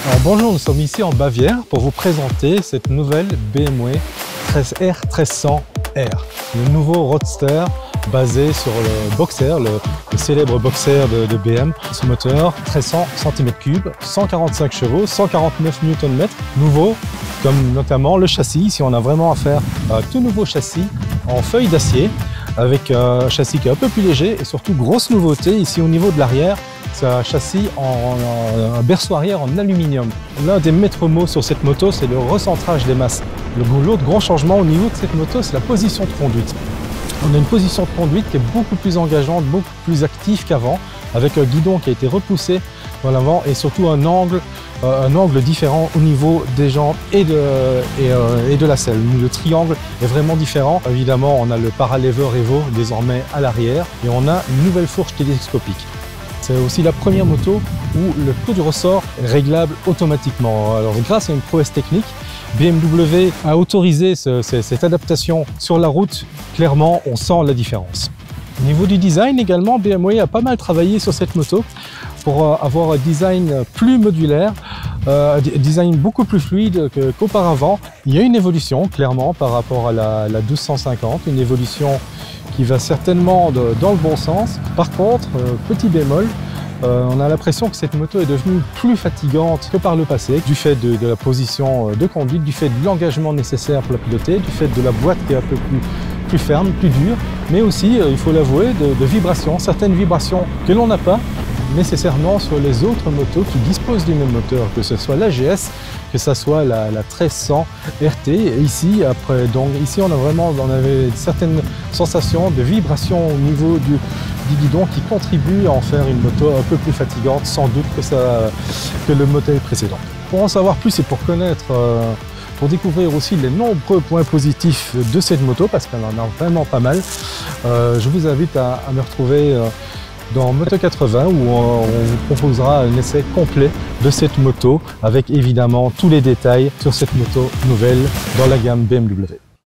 Alors bonjour, nous sommes ici en Bavière pour vous présenter cette nouvelle BMW R 1300R, le nouveau roadster basé sur le Boxer, le célèbre Boxer de BM. Ce moteur 1300 cm3, 145 chevaux, 149 Nm, nouveau, comme notamment le châssis. Ici on a vraiment affaire à un tout nouveau châssis en feuille d'acier, avec un châssis qui est un peu plus léger et surtout grosse nouveauté ici au niveau de l'arrière. C'est un châssis un berceau arrière en aluminium. L'un des maîtres mots sur cette moto, c'est le recentrage des masses. L'autre grand changement au niveau de cette moto, c'est la position de conduite. On a une position de conduite qui est beaucoup plus engageante, beaucoup plus active qu'avant, avec un guidon qui a été repoussé dans l'avant et surtout un angle différent au niveau des jambes et de la selle. Le triangle est vraiment différent. Évidemment, on a le paralever Evo désormais à l'arrière et on a une nouvelle fourche télescopique. C'est aussi la première moto où le coup de ressort est réglable automatiquement. Alors, grâce à une prouesse technique, BMW a autorisé cette adaptation sur la route. Clairement, on sent la différence. Au niveau du design également, BMW a pas mal travaillé sur cette moto pour avoir un design plus modulaire, un design beaucoup plus fluide qu'auparavant. Il y a une évolution clairement par rapport à la 1250, une évolution qui va certainement dans le bon sens. Par contre, petit bémol, on a l'impression que cette moto est devenue plus fatigante que par le passé, du fait de la position de conduite, du fait de l'engagement nécessaire pour la piloter, du fait de la boîte qui est un peu plus ferme, plus dure, mais aussi, il faut l'avouer, de vibrations, certaines vibrations que l'on n'a pas nécessairement sur les autres motos qui disposent du même moteur, que ce soit l'AGS, que ce soit la 1300 RT. Et ici, ici on avait certaines sensations de vibration au niveau du guidon qui contribuent à en faire une moto un peu plus fatigante, sans doute que le modèle précédent. Pour en savoir plus et pour connaître, pour découvrir aussi les nombreux points positifs de cette moto, parce qu'elle en a vraiment pas mal, je vous invite à me retrouver dans Moto 80 où on vous proposera un essai complet de cette moto avec évidemment tous les détails sur cette moto nouvelle dans la gamme BMW.